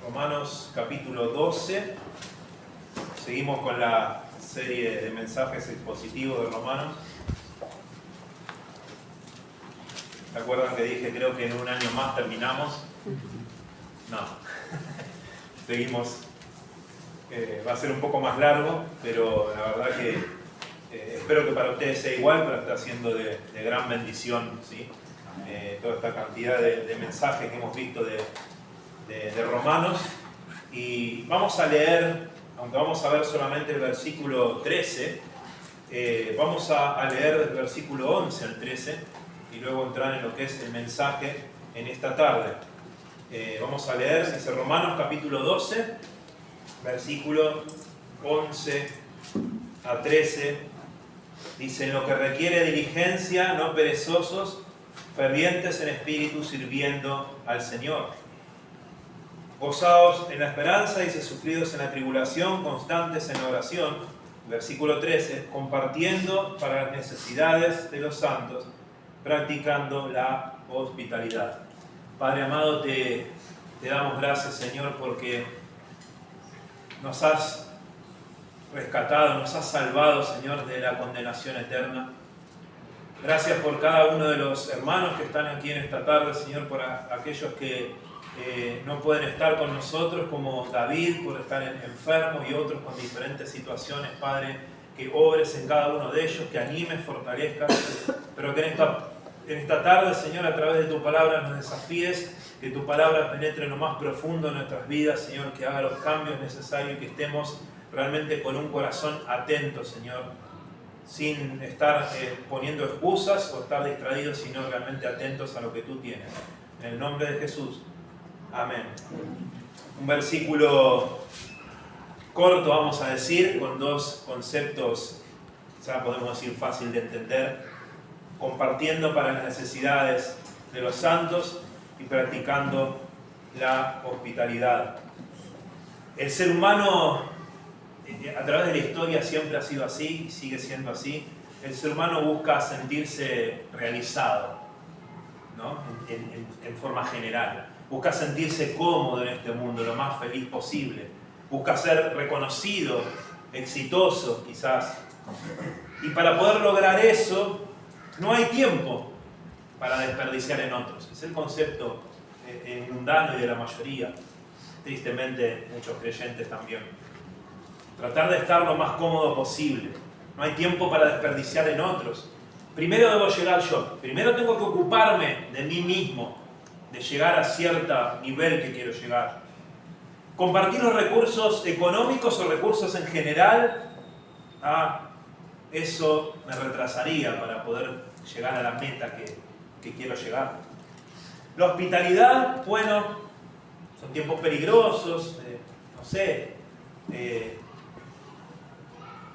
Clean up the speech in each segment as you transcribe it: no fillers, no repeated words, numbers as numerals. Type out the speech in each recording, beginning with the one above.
Romanos capítulo 12. Seguimos con la serie de mensajes expositivos de Romanos. ¿Se acuerdan que dije creo que en un año más terminamos? No. Seguimos. Va a ser un poco más largo, pero la verdad que espero que para ustedes sea igual, pero está siendo de gran bendición, ¿sí? Toda esta cantidad de mensajes que hemos visto de Romanos. Y vamos a leer, aunque vamos a ver solamente el versículo 13, vamos a leer del versículo 11 al 13 y luego entrar en lo que es el mensaje en esta tarde. Vamos a leer, dice Romanos capítulo 12, versículo 11 a 13. Dice: en lo que requiere diligencia, no perezosos, fervientes en espíritu, sirviendo al Señor. Gozaos en la esperanza, dice, sufridos en la tribulación, constantes en la oración. Versículo 13, compartiendo para las necesidades de los santos, practicando la hospitalidad. Padre amado, te damos gracias, Señor, porque nos has rescatado, nos has salvado, Señor, de la condenación eterna. Gracias por cada uno de los hermanos que están aquí en esta tarde, Señor, por aquellos que no pueden estar con nosotros, como David, por estar enfermos, y otros con diferentes situaciones, Padre, que obres en cada uno de ellos, que animes, fortalezcas, pero que en esta tarde, Señor, a través de tu palabra nos desafíes, que tu palabra penetre en lo más profundo de nuestras vidas, Señor, que haga los cambios necesarios y que estemos realmente con un corazón atento, Señor, sin estar poniendo excusas o estar distraídos, sino realmente atentos a lo que tú tienes. En el nombre de Jesús. Amén. Un versículo corto, vamos a decir, con dos conceptos, ya podemos decir fácil de entender: compartiendo para las necesidades de los santos y practicando la hospitalidad. El ser humano, a través de la historia, siempre ha sido así y sigue siendo así. El ser humano busca sentirse realizado, ¿no? En forma general. Busca sentirse cómodo en este mundo, lo más feliz posible. Busca ser reconocido, exitoso, quizás. Y para poder lograr eso, no hay tiempo para desperdiciar en otros. Es el concepto mundano y de la mayoría. Tristemente, muchos creyentes también. Tratar de estar lo más cómodo posible. No hay tiempo para desperdiciar en otros. Primero debo llegar yo. Primero tengo que ocuparme de mí mismo, de llegar a cierto nivel que quiero llegar. Compartir los recursos económicos o recursos en general, eso me retrasaría para poder llegar a la meta que quiero llegar. La hospitalidad, bueno, son tiempos peligrosos, no sé,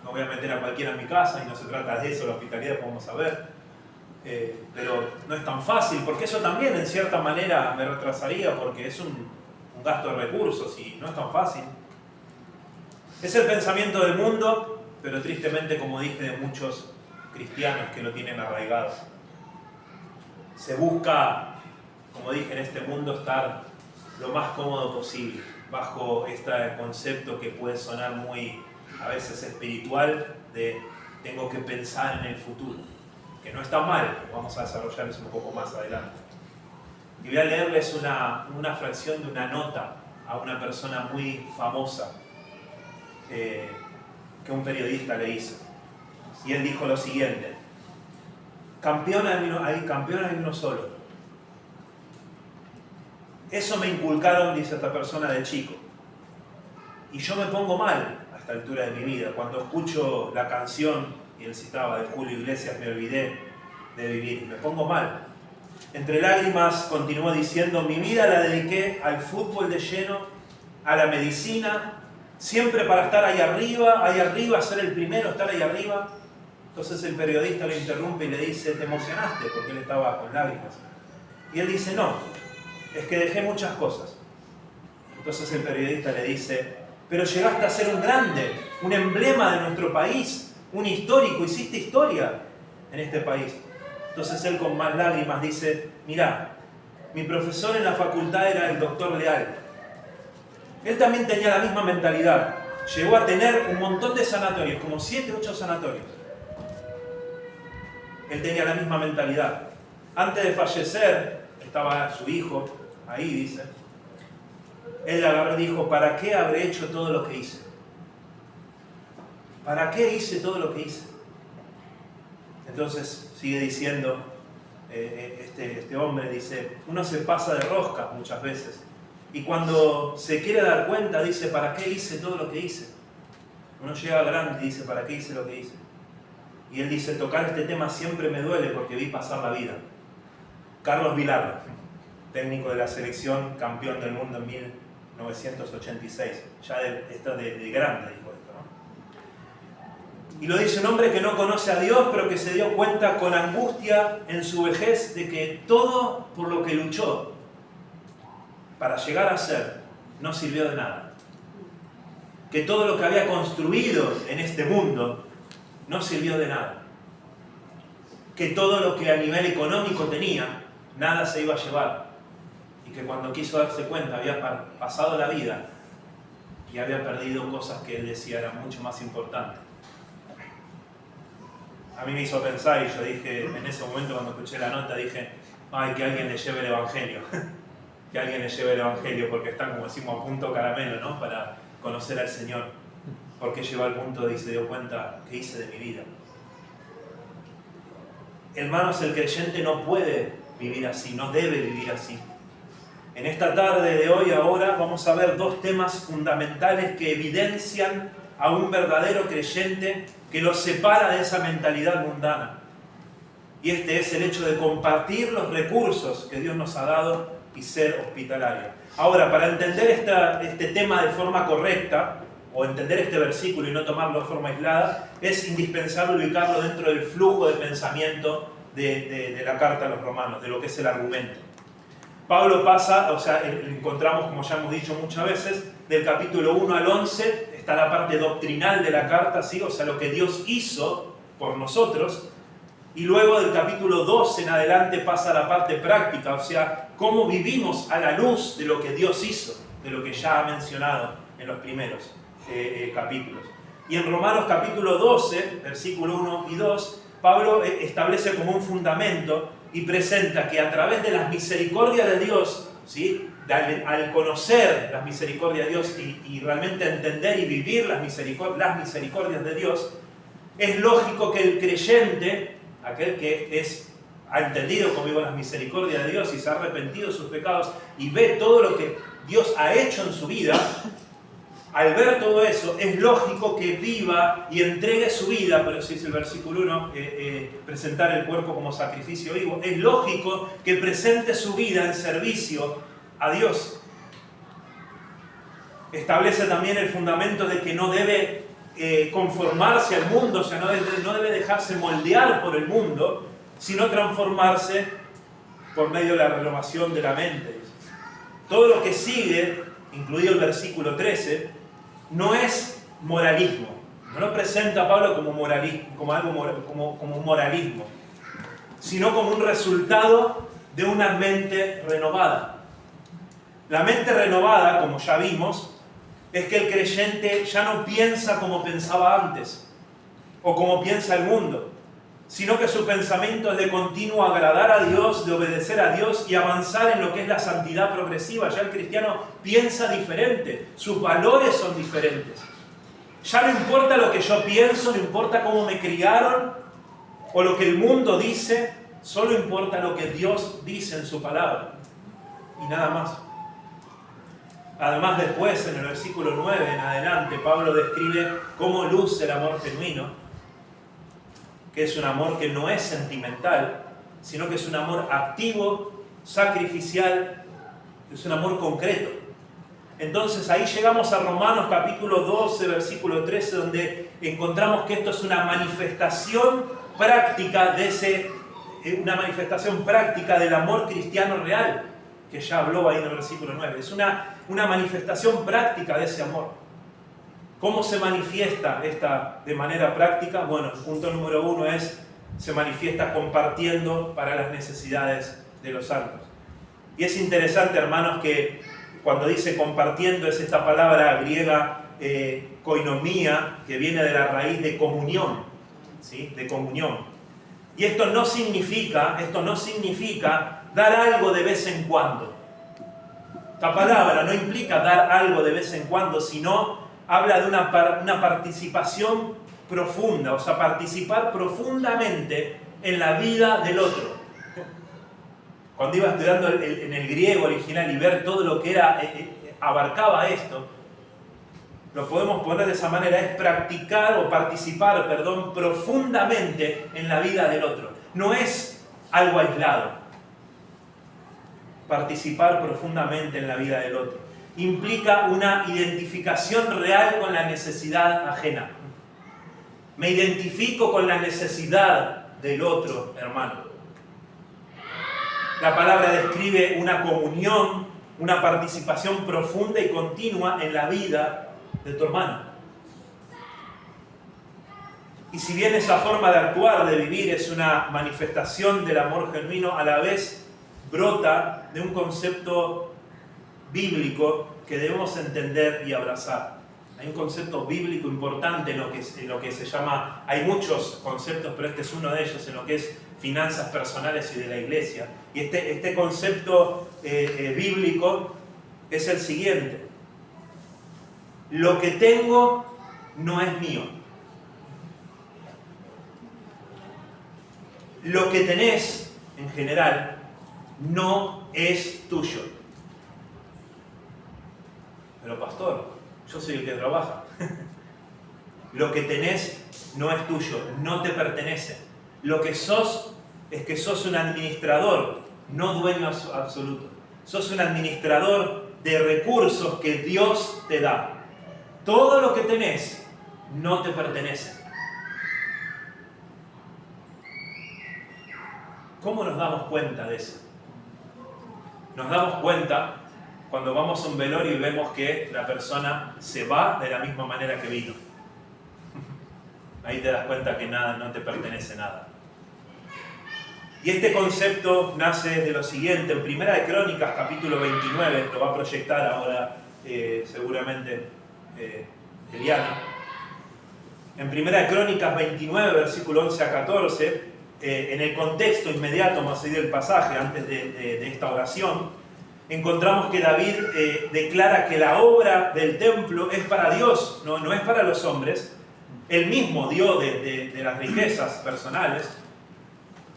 no voy a meter a cualquiera en mi casa y no se trata de eso, la hospitalidad, como vamos a ver. Pero no es tan fácil, porque eso también en cierta manera me retrasaría, porque es un gasto de recursos y no es tan fácil. Es el pensamiento del mundo, pero tristemente, como dije, de muchos cristianos que lo tienen arraigado. Se busca, como dije, en este mundo estar lo más cómodo posible, bajo este concepto que puede sonar muy, a veces, espiritual, de tengo que pensar en el futuro. Que no está mal, vamos a desarrollar eso un poco más adelante. Y voy a leerles una fracción de una nota a una persona muy famosa que un periodista le hizo. Y él dijo lo siguiente: campeón hay uno solo. Eso me inculcaron, dice esta persona, de chico. Y yo me pongo mal a esta altura de mi vida. Cuando escucho la canción, y él citaba, de Julio Iglesias, me olvidé de vivir, me pongo mal. Entre lágrimas continuó diciendo: mi vida la dediqué al fútbol de lleno, a la medicina, siempre para estar ahí arriba, ser el primero, estar ahí arriba. Entonces el periodista lo interrumpe y le dice: ¿te emocionaste? Porque él estaba con lágrimas. Y él dice: no, es que dejé muchas cosas. Entonces el periodista le dice: pero llegaste a ser un grande, un emblema de nuestro país, un histórico, hiciste historia en este país. Entonces él, con más lágrimas, dice: mirá, mi profesor en la facultad era el doctor Leal. Él también tenía la misma mentalidad. Llegó a tener un montón de sanatorios, como 7, 8 sanatorios. Él tenía la misma mentalidad. Antes de fallecer, estaba su hijo, ahí dice, él agarró y dijo, ¿para qué habré hecho todo lo que hice? ¿Para qué hice todo lo que hice? Entonces sigue diciendo, este hombre dice, uno se pasa de rosca muchas veces. Y cuando se quiere dar cuenta, dice, ¿para qué hice todo lo que hice? Uno llega grande y dice, ¿para qué hice lo que hice? Y él dice, tocar este tema siempre me duele porque vi pasar la vida. Carlos Vilardo, técnico de la selección, campeón del mundo en 1986. Ya de grande dijo esto, ¿no? Y lo dice un hombre que no conoce a Dios, pero que se dio cuenta con angustia en su vejez de que todo por lo que luchó para llegar a ser no sirvió de nada. Que todo lo que había construido en este mundo no sirvió de nada. Que todo lo que a nivel económico tenía, nada se iba a llevar. Y que cuando quiso darse cuenta había pasado la vida y había perdido cosas que él decía eran mucho más importantes. A mí me hizo pensar y yo dije, en ese momento cuando escuché la nota, dije, ay, que alguien le lleve el Evangelio. Que alguien le lleve el Evangelio, porque están, como decimos, a punto caramelo, ¿no? Para conocer al Señor. Porque llegó al punto de y se dio cuenta que hice de mi vida. Hermanos, el creyente no puede vivir así, no debe vivir así. En esta tarde de hoy, ahora, vamos a ver dos temas fundamentales que evidencian a un verdadero creyente que lo separa de esa mentalidad mundana. Y este es el hecho de compartir los recursos que Dios nos ha dado y ser hospitalario. Ahora, para entender este tema de forma correcta, o entender este versículo y no tomarlo de forma aislada, es indispensable ubicarlo dentro del flujo de pensamiento de la carta a los romanos, de lo que es el argumento. Pablo pasa, o sea, encontramos, como ya hemos dicho muchas veces, del capítulo 1 al 11, está la parte doctrinal de la carta, ¿sí? O sea, lo que Dios hizo por nosotros, y luego del capítulo 12 en adelante pasa a la parte práctica, o sea, cómo vivimos a la luz de lo que Dios hizo, de lo que ya ha mencionado en los primeros capítulos. Y en Romanos capítulo 12, versículo 1 y 2, Pablo establece como un fundamento y presenta que a través de las misericordias de Dios, ¿sí? Al conocer las misericordias de Dios y realmente entender y vivir las misericordias de Dios, es lógico que el creyente, aquel que ha entendido conmigo las misericordias de Dios y se ha arrepentido de sus pecados y ve todo lo que Dios ha hecho en su vida, al ver todo eso, es lógico que viva y entregue su vida, pero si es el versículo 1, presentar el cuerpo como sacrificio vivo, es lógico que presente su vida en servicio a Dios. Establece también el fundamento de que no debe conformarse al mundo, o sea, no debe dejarse moldear por el mundo, sino transformarse por medio de la renovación de la mente. Todo lo que sigue, incluido el versículo 13, no es moralismo. No lo presenta Pablo como moralismo, como un moralismo, sino como un resultado de una mente renovada. La mente renovada, como ya vimos, es que el creyente ya no piensa como pensaba antes, o como piensa el mundo, sino que su pensamiento es de continuo agradar a Dios, de obedecer a Dios y avanzar en lo que es la santidad progresiva. Ya el cristiano piensa diferente, sus valores son diferentes. Ya no importa lo que yo pienso, no importa cómo me criaron o lo que el mundo dice, solo importa lo que Dios dice en su palabra y nada más. Además, después, en el versículo 9 en adelante, Pablo describe cómo luce el amor genuino, que es un amor que no es sentimental, sino que es un amor activo, sacrificial, es un amor concreto. Entonces ahí llegamos a Romanos capítulo 12, versículo 13, donde encontramos que esto es una manifestación práctica una manifestación práctica del amor cristiano real, que ya habló ahí en el versículo 9. Es una manifestación práctica de ese amor. ¿Cómo se manifiesta esta de manera práctica? Bueno, el punto número 1 se manifiesta compartiendo para las necesidades de los santos. Y es interesante, hermanos, que cuando dice compartiendo, es esta palabra griega koinomía, que viene de la raíz de comunión, ¿sí? De comunión. Y esto no significa dar algo de vez en cuando. Esta palabra no implica dar algo de vez en cuando, sino habla de una participación profunda, o sea, participar profundamente en la vida del otro. Cuando iba estudiando en el griego original y ver todo lo que abarcaba esto, lo podemos poner de esa manera, es practicar o participar, profundamente en la vida del otro. No es algo aislado. Participar profundamente en la vida del otro implica una identificación real con la necesidad ajena. Me identifico con la necesidad del otro, hermano. La palabra describe una comunión, una participación profunda y continua en la vida de tu hermano. Y si bien esa forma de actuar, de vivir, es una manifestación del amor genuino, a la vez brota de un concepto bíblico que debemos entender y abrazar. Hay un concepto bíblico importante en lo que se llama, hay muchos conceptos, pero este es uno de ellos, en lo que es finanzas personales y de la iglesia. Y este concepto bíblico es el siguiente: lo que tengo no es mío. Lo que tenés, en general, no es tuyo. Pero pastor, yo soy el que trabaja. Lo que tenés no es tuyo, no te pertenece. Lo que sos es que sos un administrador, no dueño absoluto. Sos un administrador de recursos que Dios te da. Todo lo que tenés no te pertenece. ¿Cómo nos damos cuenta de eso? Nos damos cuenta cuando vamos a un velorio y vemos que la persona se va de la misma manera que vino. Ahí te das cuenta que nada, no te pertenece nada. Y este concepto nace de lo siguiente: en Primera de Crónicas, capítulo 29, lo va a proyectar ahora seguramente Eliana. En Primera de Crónicas 29, versículo 11 a 14, en el contexto inmediato, más allá del pasaje, antes de esta oración, encontramos que David declara que la obra del templo es para Dios, no es para los hombres. Él mismo dio de las riquezas personales.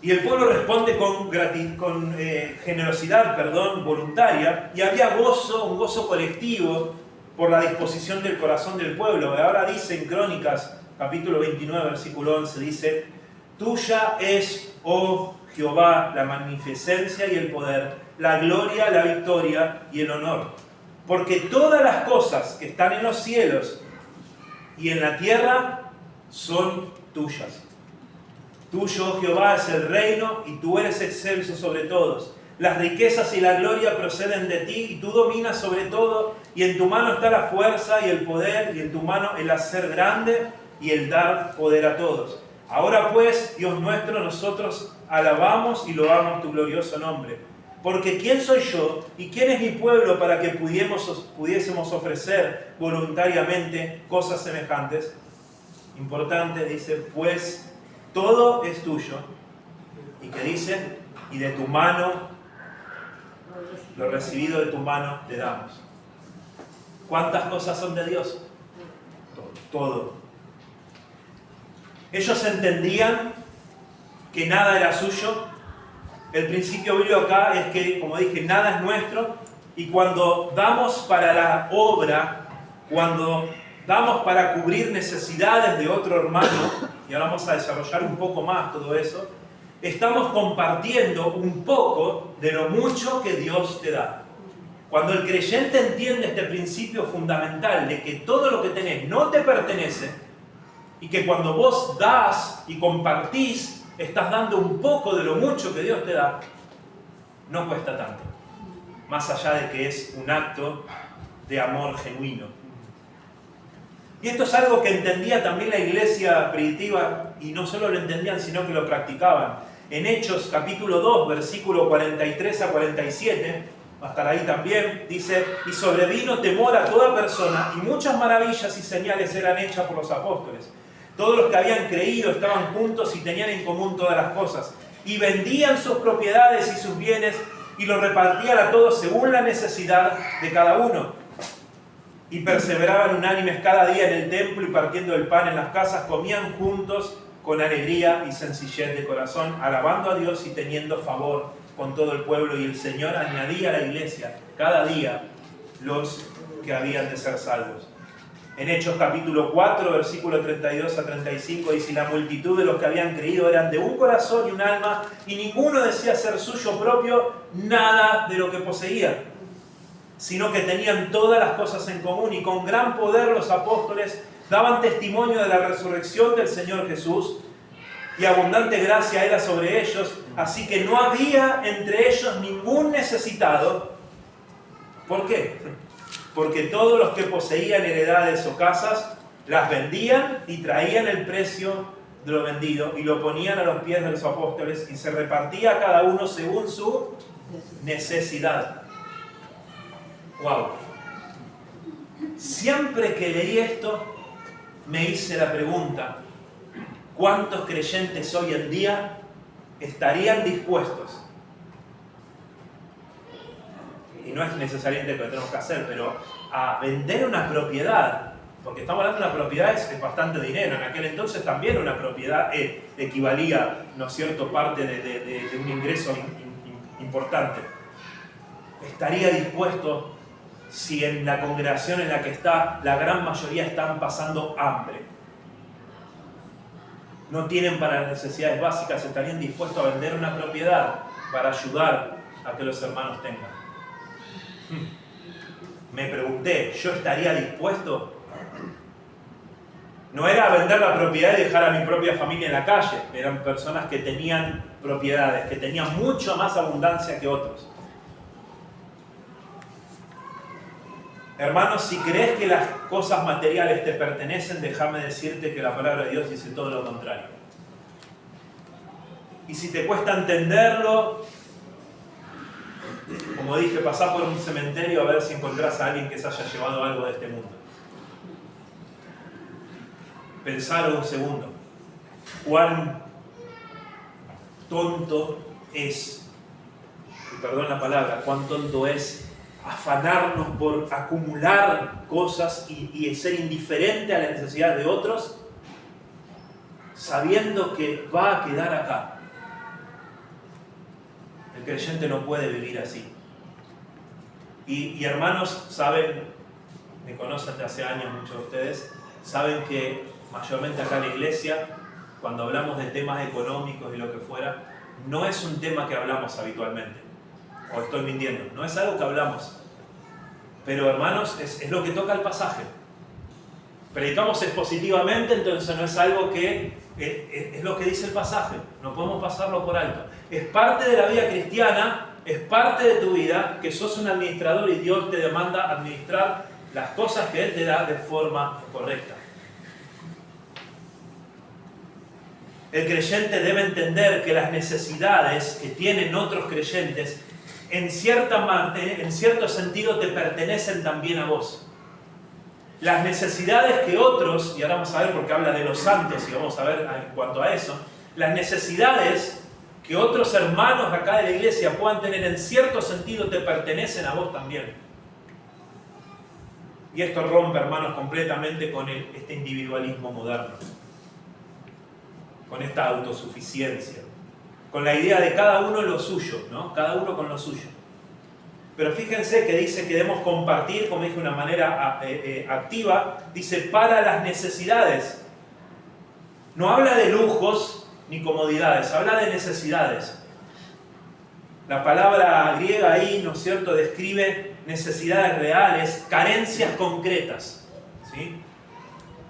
Y el pueblo responde con generosidad voluntaria, y había gozo, un gozo colectivo por la disposición del corazón del pueblo. Ahora dice en Crónicas, capítulo 29, versículo 11, dice: tuya es, oh Jehová, la magnificencia y el poder, la gloria, la victoria y el honor. Porque todas las cosas que están en los cielos y en la tierra son tuyas. Tuyo, oh Jehová, es el reino y tú eres excelso sobre todos. Las riquezas y la gloria proceden de ti y tú dominas sobre todo, y en tu mano está la fuerza y el poder, y en tu mano el hacer grande y el dar poder a todos. Ahora pues, Dios nuestro, nosotros alabamos y loamos tu glorioso nombre. Porque ¿quién soy yo y quién es mi pueblo para que pudiésemos ofrecer voluntariamente cosas semejantes? Importante, dice, pues todo es tuyo. ¿Y qué dice? Y de tu mano, lo recibido de tu mano, te damos. ¿Cuántas cosas son de Dios? Todo. Ellos entendían que nada era suyo. El principio bíblico acá es que, como dije, nada es nuestro. Y cuando damos para la obra, cuando damos para cubrir necesidades de otro hermano, y ahora vamos a desarrollar un poco más todo eso, estamos compartiendo un poco de lo mucho que Dios te da. Cuando el creyente entiende este principio fundamental de que todo lo que tenés no te pertenece, y que cuando vos das y compartís, estás dando un poco de lo mucho que Dios te da, no cuesta tanto. Más allá de que es un acto de amor genuino. Y esto es algo que entendía también la iglesia primitiva, y no solo lo entendían, sino que lo practicaban. En Hechos capítulo 2, versículo 43 a 47, va a estar ahí también, dice, y sobrevino temor a toda persona, y muchas maravillas y señales eran hechas por los apóstoles. Todos los que habían creído estaban juntos y tenían en común todas las cosas, y vendían sus propiedades y sus bienes, y los repartían a todos según la necesidad de cada uno. Y perseveraban unánimes cada día en el templo, y partiendo el pan en las casas, comían juntos con alegría y sencillez de corazón, alabando a Dios y teniendo favor con todo el pueblo. Y el Señor añadía a la iglesia cada día los que habían de ser salvos. En Hechos capítulo 4, versículo 32 a 35, dice: y la multitud de los que habían creído eran de un corazón y un alma, y ninguno decía ser suyo propio nada de lo que poseía, sino que tenían todas las cosas en común, y con gran poder los apóstoles daban testimonio de la resurrección del Señor Jesús, y abundante gracia era sobre ellos, así que no había entre ellos ningún necesitado. ¿Por qué? Porque todos los que poseían heredades o casas las vendían y traían el precio de lo vendido y lo ponían a los pies de los apóstoles, y se repartía a cada uno según su necesidad. ¡Wow! Siempre que leí esto me hice la pregunta: ¿cuántos creyentes hoy en día estarían dispuestos? Y no es necesariamente lo que tenemos que hacer, pero a vender una propiedad, porque estamos hablando de una propiedad, es bastante dinero. En aquel entonces también una propiedad equivalía, ¿no es cierto?, parte de un ingreso importante. ¿Estaría dispuesto si en la congregación en la que está la gran mayoría están pasando hambre? No tienen para las necesidades básicas, estarían dispuestos a vender una propiedad para ayudar a que los hermanos tengan. Me pregunté, ¿yo estaría dispuesto? No era vender la propiedad y dejar a mi propia familia en la calle. Eran personas que tenían propiedades, que tenían mucho más abundancia que otros. Hermanos, si crees que las cosas materiales te pertenecen, déjame decirte que la palabra de Dios dice todo lo contrario. Y si te cuesta entenderlo, como dije, pasá por un cementerio a ver si encontrás a alguien que se haya llevado algo de este mundo. Pensalo un segundo. Cuán tonto es, y perdón la palabra, cuán tonto es afanarnos por acumular cosas y ser indiferente a la necesidad de otros, sabiendo que va a quedar acá. El creyente no puede vivir así. Y hermanos, saben, me conocen de hace años muchos de ustedes, saben que mayormente acá en la iglesia, cuando hablamos de temas económicos y lo que fuera, no es un tema que hablamos habitualmente. O estoy mintiendo, no es algo que hablamos. Pero hermanos, es lo que toca el pasaje. Predicamos expositivamente, entonces no es algo que es lo que dice el pasaje. No podemos pasarlo por alto. Es parte de la vida cristiana, es parte de tu vida, que sos un administrador y Dios te demanda administrar las cosas que Él te da de forma correcta. El creyente debe entender que las necesidades que tienen otros creyentes en cierto sentido te pertenecen también a vos. Las necesidades que otros, y ahora vamos a ver porque habla de los santos y vamos a ver en cuanto a eso, las necesidades que otros hermanos acá de la iglesia puedan tener en cierto sentido te pertenecen a vos también. Y esto rompe, hermanos, completamente con este individualismo moderno, con esta autosuficiencia, con la idea de cada uno lo suyo, ¿no? Cada uno con lo suyo. Pero fíjense que dice que debemos compartir, como dije, de una manera activa, dice para las necesidades. No habla de lujos ni comodidades, habla de necesidades. La palabra griega ahí, ¿no es cierto?, describe necesidades reales, carencias concretas, ¿sí?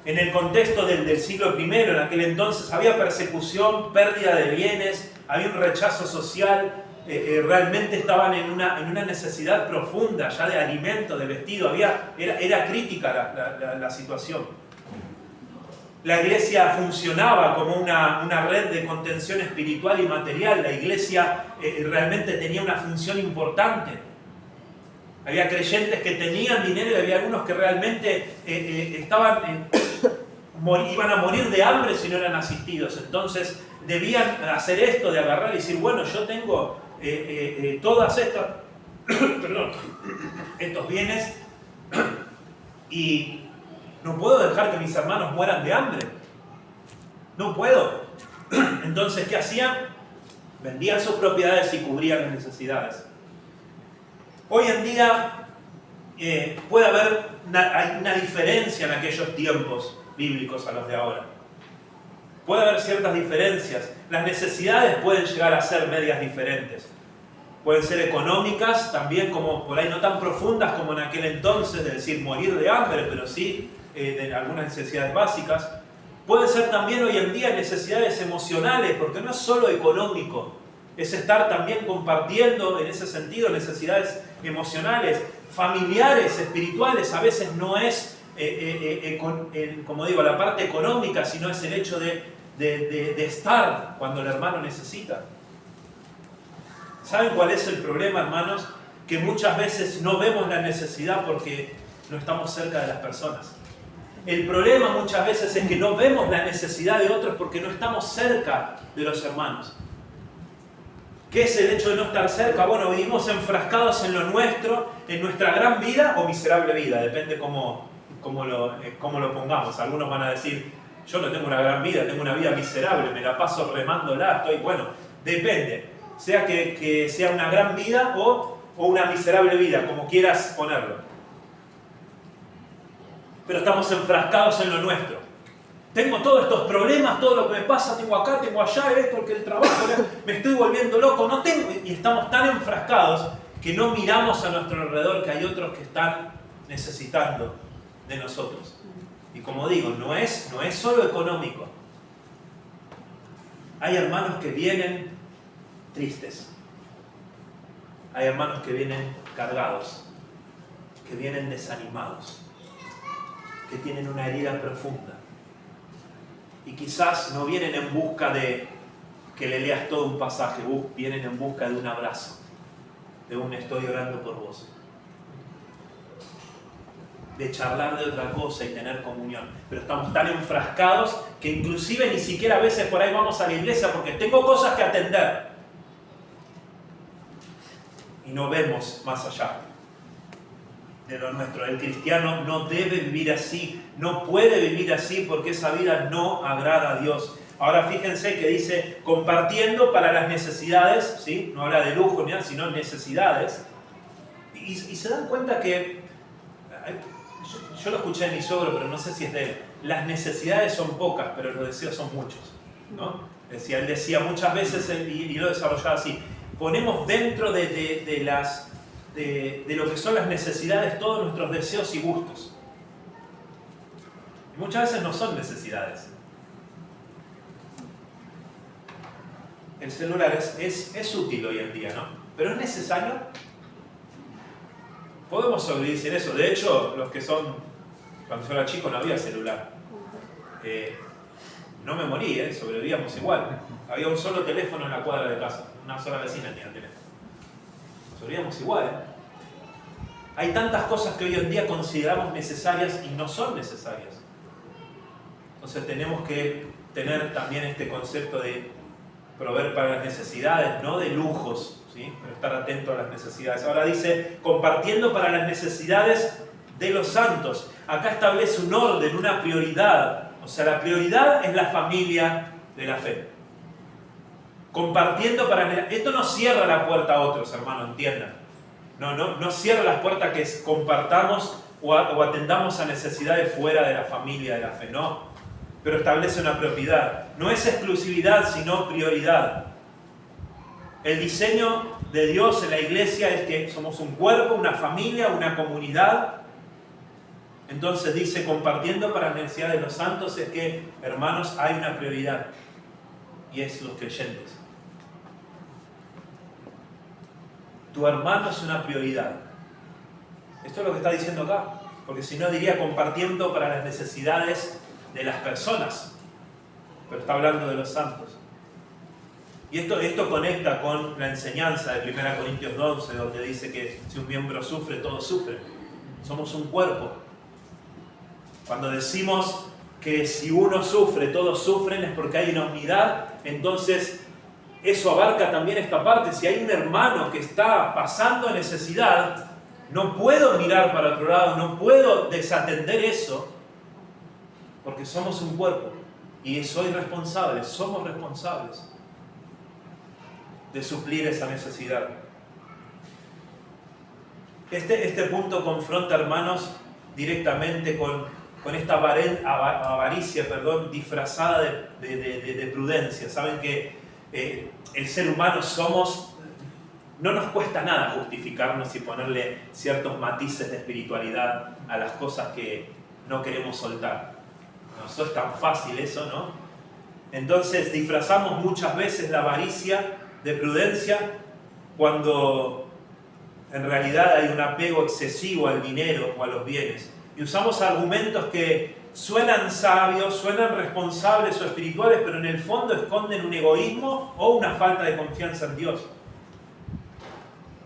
En el contexto del siglo I, en aquel entonces, había persecución, pérdida de bienes, había un rechazo social, realmente estaban en una necesidad profunda ya de alimento, de vestido, era crítica la situación. La iglesia funcionaba como una red de contención espiritual y material, la iglesia realmente tenía una función importante. Había creyentes que tenían dinero y había algunos que realmente iban a morir de hambre si no eran asistidos. Entonces debían hacer esto de agarrar y decir, bueno, yo tengo todas estas, perdón, estos bienes y no puedo dejar que mis hermanos mueran de hambre. No puedo. Entonces, ¿qué hacían? Vendían sus propiedades y cubrían las necesidades. Hoy en día puede haber una diferencia en aquellos tiempos bíblicos a los de ahora. Puede haber ciertas diferencias. Las necesidades pueden llegar a ser medias diferentes. Pueden ser económicas, también como por ahí no tan profundas como en aquel entonces, de decir morir de hambre, pero sí de algunas necesidades básicas. Pueden ser también hoy en día necesidades emocionales, porque no es solo económico, es estar también compartiendo en ese sentido necesidades emocionales, familiares, espirituales. A veces no es, como digo, la parte económica, sino es el hecho de estar cuando el hermano necesita. ¿Saben cuál es el problema, hermanos? Que muchas veces no vemos la necesidad porque no estamos cerca de las personas. El problema muchas veces es que no vemos la necesidad de otros porque no estamos cerca de los hermanos. ¿Qué es el hecho de no estar cerca? Bueno, vivimos enfrascados en lo nuestro, en nuestra gran vida o miserable vida, depende cómo lo pongamos. Algunos van a decir, yo no tengo una gran vida, tengo una vida miserable, me la paso remándola, estoy... Bueno, depende. Sea que sea una gran vida o una miserable vida, como quieras ponerlo. Pero estamos enfrascados en lo nuestro. Tengo todos estos problemas, todo lo que me pasa, tengo acá, tengo allá, esto, el trabajo, me estoy volviendo loco, no tengo... Y estamos tan enfrascados que no miramos a nuestro alrededor que hay otros que están necesitando de nosotros. Y como digo, no es solo económico. Hay hermanos que vienen tristes. Hay hermanos que vienen cargados, que vienen desanimados, que tienen una herida profunda. Y quizás no vienen en busca de que le leas todo un pasaje, vienen en busca de un abrazo, de un estoy orando por vos, de charlar de otra cosa y tener comunión. Pero estamos tan enfrascados que inclusive ni siquiera a veces por ahí vamos a la iglesia porque tengo cosas que atender. Y no vemos más allá de lo nuestro. El cristiano no debe vivir así, no puede vivir así porque esa vida no agrada a Dios. Ahora fíjense que dice compartiendo para las necesidades, ¿sí? No habla de lujo ni nada, sino necesidades. Y se dan cuenta que, yo lo escuché de mi suegro, pero no sé si es de él, las necesidades son pocas, pero los deseos son muchos, ¿no? Él decía muchas veces, y lo desarrollaba así, ponemos dentro de lo que son las necesidades todos nuestros deseos y gustos. Y muchas veces no son necesidades. El celular es útil hoy en día, ¿no? Pero ¿es necesario? Podemos sobrevivir sin eso. De hecho, los que son... Cuando yo era chico no había celular. No me morí, sobrevivíamos igual. Había un solo teléfono en la cuadra de casa. Una sola vecina tenía teléfono. Sobrevivíamos igual, Hay tantas cosas que hoy en día consideramos necesarias y no son necesarias. Entonces tenemos que tener también este concepto de proveer para las necesidades, no de lujos, ¿sí? Pero estar atento a las necesidades. Ahora dice, compartiendo para las necesidades de los santos. Acá establece un orden, una prioridad. O sea, la prioridad es la familia de la fe. Compartiendo para... Esto no cierra la puerta a otros, hermano, entiendan. No cierra las puertas que compartamos o atendamos a necesidades fuera de la familia de la fe, no. Pero establece una prioridad. No es exclusividad, sino prioridad. El diseño de Dios en la iglesia es que somos un cuerpo, una familia, una comunidad. Entonces dice, compartiendo para la necesidad de los santos, es que, hermanos, hay una prioridad. Y es los creyentes. Tu hermano es una prioridad. Esto es lo que está diciendo acá. Porque si no diría compartiendo para las necesidades de las personas. Pero está hablando de los santos. Y esto conecta con la enseñanza de 1 Corintios 12, donde dice que si un miembro sufre, todos sufren. Somos un cuerpo. Cuando decimos que si uno sufre, todos sufren, es porque hay una unidad. Entonces, eso abarca también esta parte. Si hay un hermano que está pasando necesidad, no puedo mirar para otro lado, no puedo desatender eso, porque somos un cuerpo. Y soy responsable, somos responsables de suplir esa necesidad. Este punto confronta, hermanos, directamente con esta avaricia, disfrazada de prudencia. Saben que el ser humano no nos cuesta nada justificarnos y ponerle ciertos matices de espiritualidad a las cosas que no queremos soltar. No, eso es tan fácil eso, ¿no? Entonces disfrazamos muchas veces la avaricia de prudencia cuando en realidad hay un apego excesivo al dinero o a los bienes. Y usamos argumentos que suenan sabios, suenan responsables o espirituales, pero en el fondo esconden un egoísmo o una falta de confianza en Dios.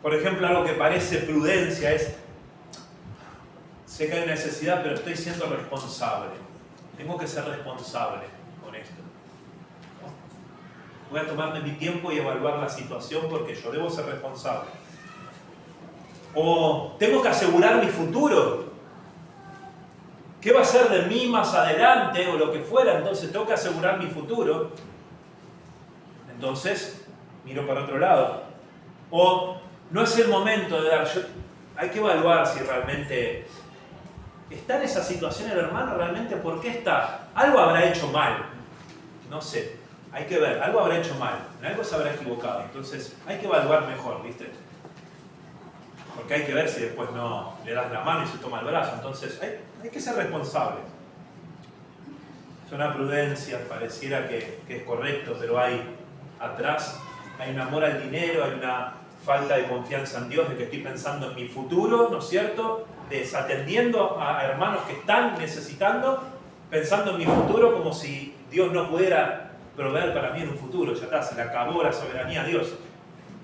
Por ejemplo, algo que parece prudencia es: sé que hay una necesidad, pero estoy siendo responsable. Tengo que ser responsable con esto. Voy a tomarme mi tiempo y evaluar la situación porque yo debo ser responsable. O tengo que asegurar mi futuro. ¿Qué va a ser de mí más adelante o lo que fuera? Entonces tengo que asegurar mi futuro. Entonces miro para otro lado. O no es el momento de dar. Hay que evaluar si realmente está en esa situación el hermano, realmente por qué está. Algo habrá hecho mal. No sé. Hay que ver, algo habrá hecho mal, en algo se habrá equivocado. Entonces hay que evaluar mejor, ¿viste? Porque hay que ver si después no le das la mano y se toma el brazo. Entonces hay que ser responsable. Es una prudencia, pareciera que es correcto, pero atrás hay un amor al dinero, hay una falta de confianza en Dios, de que estoy pensando en mi futuro, ¿no es cierto? Desatendiendo a hermanos que están necesitando, pensando en mi futuro como si Dios no pudiera proveer para mí en un futuro. Ya está, se le acabó la soberanía a Dios,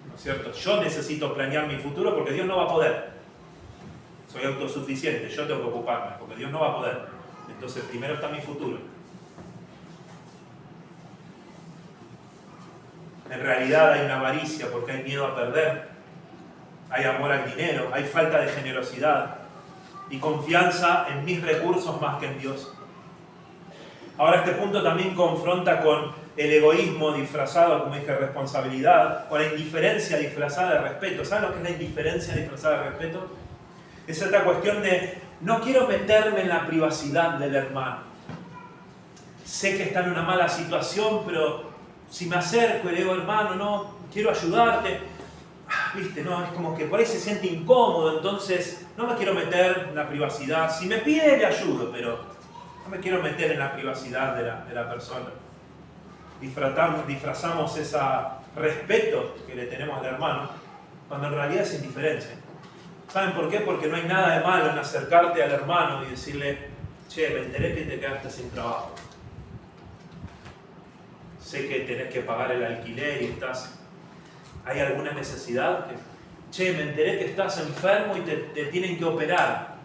¿no es cierto? Yo necesito planear mi futuro porque Dios no va a poder. Soy autosuficiente, yo tengo que ocuparme porque Dios no va a poder. Entonces primero está mi futuro. En realidad hay una avaricia porque hay miedo a perder, hay amor al dinero, hay falta de generosidad y confianza en mis recursos más que en Dios. Ahora este punto también confronta con el egoísmo disfrazado, como dije, responsabilidad, o la indiferencia disfrazada de respeto. ¿Saben lo que es la indiferencia disfrazada de respeto? Es esta cuestión de no quiero meterme en la privacidad del hermano. Sé que está en una mala situación, pero si me acerco y le digo, hermano, no, quiero ayudarte, viste, no, es como que por ahí se siente incómodo, entonces no me quiero meter en la privacidad. Si me pide, le ayudo, pero no me quiero meter en la privacidad de la persona. Disfrazamos ese respeto que le tenemos al hermano, cuando en realidad es indiferencia. ¿Saben por qué? Porque no hay nada de malo en acercarte al hermano y decirle, che, me enteré que te quedaste sin trabajo. Sé que tenés que pagar el alquiler y ¿hay alguna necesidad? Che, me enteré que estás enfermo y te tienen que operar.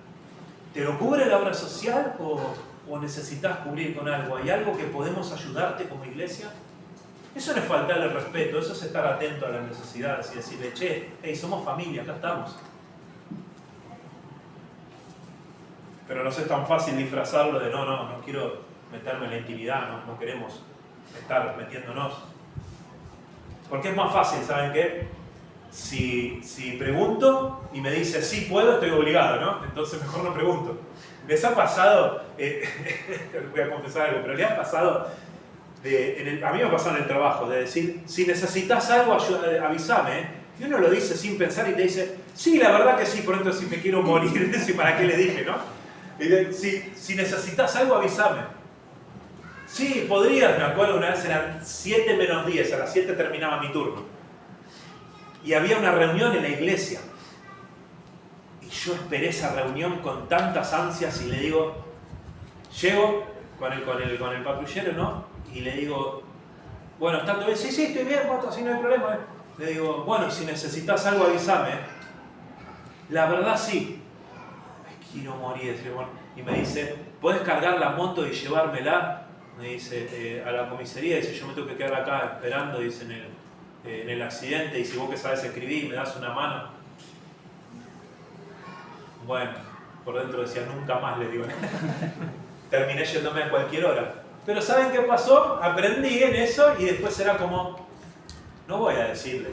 ¿Te lo cubre la obra social o necesitas cubrir con algo? ¿Hay algo que podemos ayudarte como iglesia? Eso no es faltarle el respeto, eso es estar atento a las necesidades y decirle, che, hey, somos familia, acá estamos. Pero no es tan fácil disfrazarlo de no quiero meterme en la intimidad, no queremos estar metiéndonos. Porque es más fácil, ¿saben qué? Si pregunto y me dice sí puedo, estoy obligado, ¿no? Entonces mejor no pregunto. ¿Les ha pasado, voy a confesar algo, pero les ha pasado, a mí me ha pasado en el trabajo, de decir, si necesitas algo, avísame, y uno lo dice sin pensar y te dice, sí, la verdad que sí, por entonces si me quiero morir, ¿para qué le dije, no? Y si necesitas algo, avísame. Sí, podrías, me acuerdo una vez eran 7 menos 10, a las 7 terminaba mi turno. Y había una reunión en la iglesia. Y yo esperé esa reunión con tantas ansias y le digo, llego con el patrullero, ¿no? Y le digo, Bueno, ¿está todo bien? Sí, sí, estoy bien, Pato, así no hay problema. Le digo, bueno, si necesitas algo avísame. La verdad sí. Me quiero morir. Y me dice, ¿podés cargar la moto y llevármela? Me dice, a la comisaría. Dice, yo me tengo que quedar acá esperando, dice, en el accidente. Y si vos que sabes escribir, me das una mano. Bueno, por dentro decía, nunca más, le digo. Terminé yéndome a cualquier hora. Pero ¿saben qué pasó? Aprendí en eso y después era como, no voy a decirle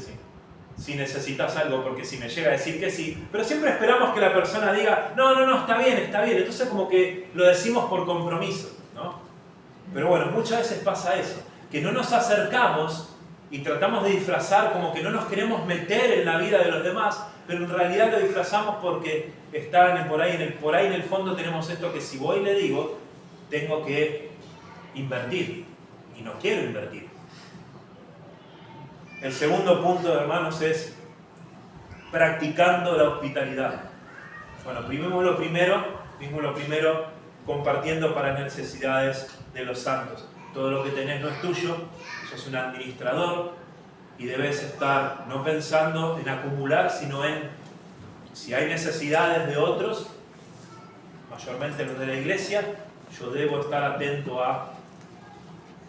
si necesitas algo, porque si me llega a decir que sí, pero siempre esperamos que la persona diga, no, está bien, entonces como que lo decimos por compromiso, ¿no? Pero bueno, muchas veces pasa eso, que no nos acercamos y tratamos de disfrazar como que no nos queremos meter en la vida de los demás, pero en realidad lo disfrazamos porque están por ahí en el fondo tenemos esto que si voy y le digo, tengo que invertir, y no quiero invertir. El segundo punto, hermanos, es practicando la hospitalidad. Bueno, vimos lo primero, compartiendo para necesidades de los santos. Todo lo que tenés no es tuyo, sos un administrador y debes estar no pensando en acumular, sino en, si hay necesidades de otros, mayormente los de la iglesia, yo debo estar atento a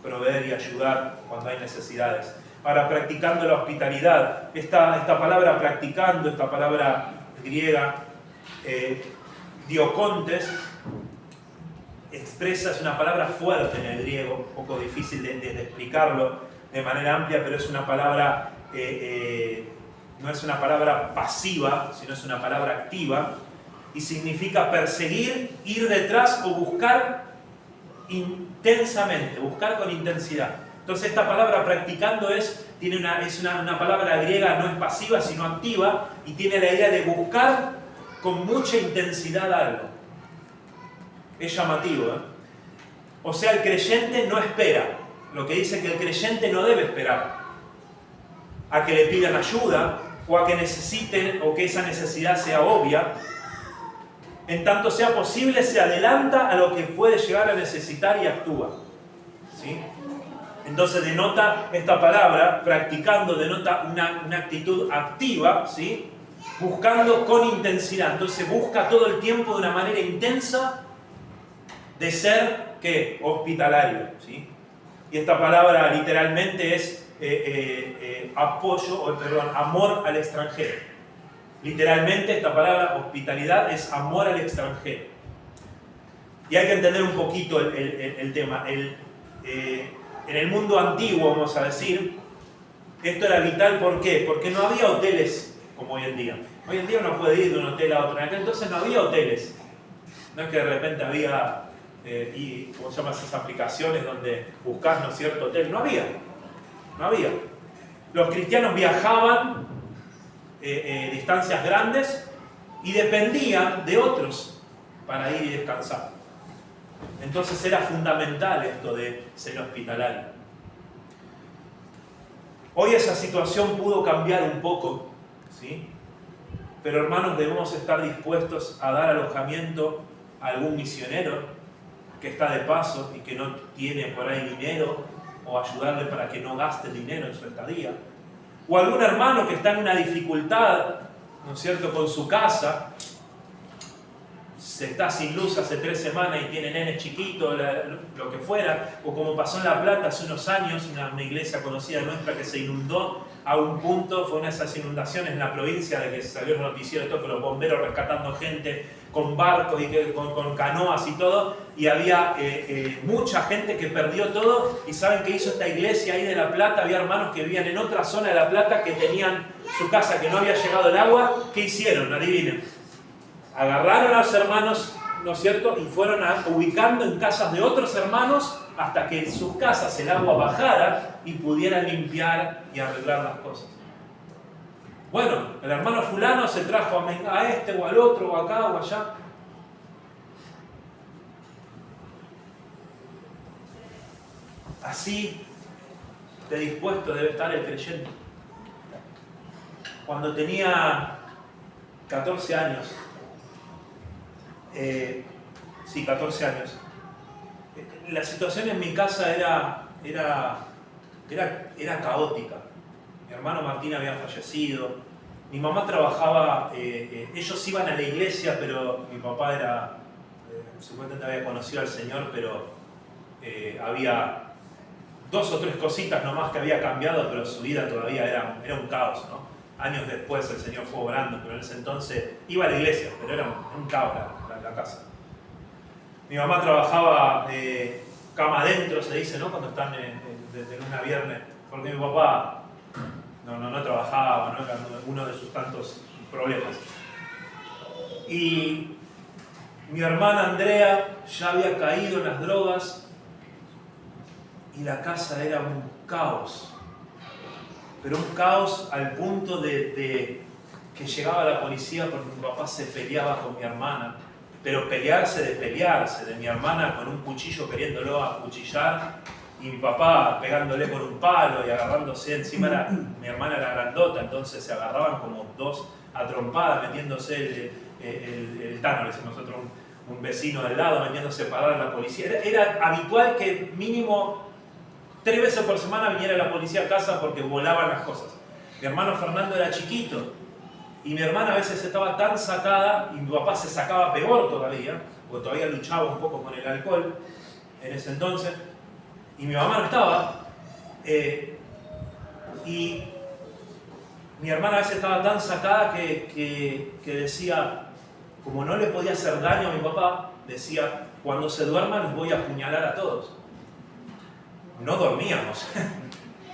proveer y ayudar cuando hay necesidades. Ahora, practicando la hospitalidad, esta palabra practicando, esta palabra griega, diocontes, expresa, es una palabra fuerte en el griego, un poco difícil de explicarlo de manera amplia, pero es una palabra, no es una palabra pasiva, sino es una palabra activa, y significa perseguir, ir detrás o buscar intensamente, buscar con intensidad. Entonces esta palabra practicando es una palabra griega, no es pasiva sino activa y tiene la idea de buscar con mucha intensidad algo. Es llamativo, ¿eh? O sea, el creyente no espera, lo que dice que el creyente no debe esperar a que le pidan ayuda o a que necesiten o que esa necesidad sea obvia. En tanto sea posible, se adelanta a lo que puede llegar a necesitar y actúa. ¿Sí? Entonces denota esta palabra, practicando, denota una actitud activa, ¿sí? Buscando con intensidad. Entonces busca todo el tiempo de una manera intensa de ser, ¿qué? Hospitalario, ¿sí? Y esta palabra literalmente es amor al extranjero. Literalmente esta palabra hospitalidad es amor al extranjero. Y hay que entender un poquito el tema. En el mundo antiguo, vamos a decir, esto era vital. ¿Por qué? Porque no había hoteles como hoy en día. Hoy en día uno puede ir de un hotel a otro. En aquel entonces no había hoteles. No es que de repente había, ¿cómo se llaman esas aplicaciones donde buscas, ¿no es cierto?, hotel. No había. Los cristianos viajaban distancias grandes y dependían de otros para ir y descansar. Entonces era fundamental esto de ser hospitalario. Hoy esa situación pudo cambiar un poco, ¿sí? Pero hermanos, debemos estar dispuestos a dar alojamiento a algún misionero que está de paso y que no tiene por ahí dinero, o ayudarle para que no gaste dinero en su estadía. O algún hermano que está en una dificultad, ¿no es cierto?, con su casa, se está sin luz hace 3 semanas y tiene nenes chiquitos, lo que fuera, o como pasó en La Plata hace unos años, una iglesia conocida nuestra que se inundó a un punto, fue una de esas inundaciones en la provincia de que salió el noticiero de todo, que los bomberos rescatando gente con barcos y con canoas y todo, y había mucha gente que perdió todo. Y ¿saben qué hizo esta iglesia ahí de La Plata? Había hermanos que vivían en otra zona de La Plata que tenían su casa, que no había llegado el agua. ¿Qué hicieron? Adivinen. Agarraron a los hermanos, ¿no es cierto?, y fueron ubicando en casas de otros hermanos hasta que en sus casas el agua bajara y pudieran limpiar y arreglar las cosas. Bueno, el hermano fulano se trajo a este o al otro, o acá o allá. Así de dispuesto debe estar el creyente. Cuando tenía 14 años, 14 años, la situación en mi casa era era caótica. Mi hermano Martín había fallecido, mi mamá trabajaba, ellos iban a la iglesia, pero mi papá era, supuestamente había conocido al Señor, pero había 2 o 3 cositas nomás que había cambiado, pero su vida todavía era un caos, ¿no? Años después el Señor fue obrando, pero en ese entonces iba a la iglesia, pero era un caos la casa. Mi mamá trabajaba cama adentro, se dice, ¿no? Cuando están de lunes a viernes, porque mi papá no trabajaba, ¿no? Era uno de sus tantos problemas. Y mi hermana Andrea ya había caído en las drogas y la casa era un caos. Pero un caos al punto de que llegaba la policía porque mi papá se peleaba con mi hermana. Pero pelearse, de mi hermana con un cuchillo queriéndolo acuchillar y mi papá pegándole con un palo y agarrándose encima. Mi hermana era grandota, entonces se agarraban como 2 a trompadas, metiéndose el Tano, le decimos nosotros, un vecino del lado, metiéndose para dar a la policía. Era habitual que mínimo 3 veces por semana viniera la policía a casa porque volaban las cosas. Mi hermano Fernando era chiquito y mi hermana a veces estaba tan sacada y mi papá se sacaba peor todavía, porque todavía luchaba un poco con el alcohol en ese entonces, y mi mamá no estaba, y mi hermana a veces estaba tan sacada que decía, como no le podía hacer daño a mi papá, decía, cuando se duerman los voy a apuñalar a todos. No dormíamos,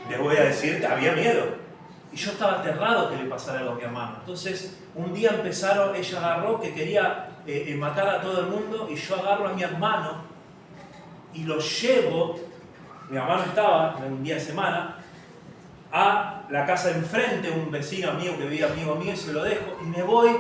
les voy a decir que había miedo. Y yo estaba aterrado que le pasara algo a mi hermano. Entonces, un día ella agarró que quería matar a todo el mundo, y yo agarro a mi hermano y lo llevo, mi hermano estaba en un día de semana, a la casa de enfrente, un vecino amigo que vivía amigo mío, y se lo dejo, y me voy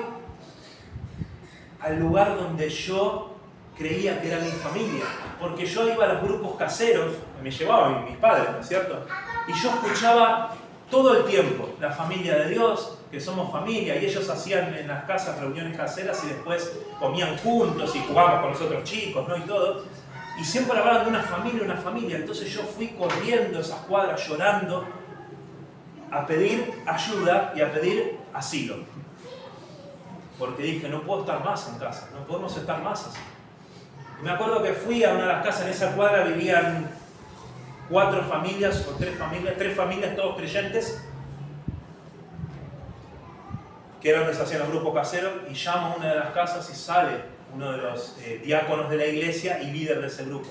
al lugar donde yo creía que era mi familia. Porque yo iba a los grupos caseros, que me llevaban mis padres, ¿no es cierto? Y yo escuchaba todo el tiempo la familia de Dios, que somos familia, y ellos hacían en las casas reuniones caseras y después comían juntos y jugaban con los otros chicos, ¿no? Y todo. Y siempre hablaban de una familia. Entonces yo fui corriendo esas cuadras llorando a pedir ayuda y a pedir asilo. Porque dije, no puedo estar más en casa, no podemos estar más así. Y me acuerdo que fui a una de las casas, en esa cuadra vivían 4 familias o 3 familias, todos creyentes, que era donde se hacían los grupos caseros, y llamo a una de las casas y sale uno de los diáconos de la iglesia y líder de ese grupo,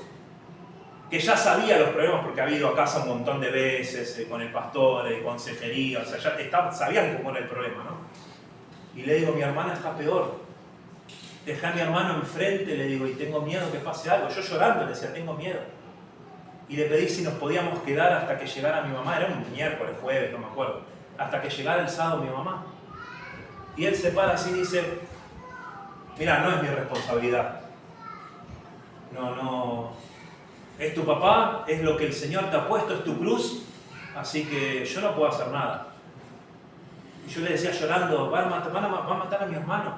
que ya sabía los problemas porque había ido a casa un montón de veces con el pastor, consejería, o sea, ya sabían cómo era el problema, ¿no? Y le digo, mi hermana está peor, dejé a mi hermano enfrente, le digo, y tengo miedo que pase algo. Yo llorando le decía, tengo miedo. Y le pedí si nos podíamos quedar hasta que llegara mi mamá, era un miércoles, jueves, no me acuerdo, hasta que llegara el sábado mi mamá. Y él se para así y dice, mira, no es mi responsabilidad. No, es tu papá, es lo que el Señor te ha puesto, es tu cruz, así que yo no puedo hacer nada. Y yo le decía llorando, va a matar a mi hermano,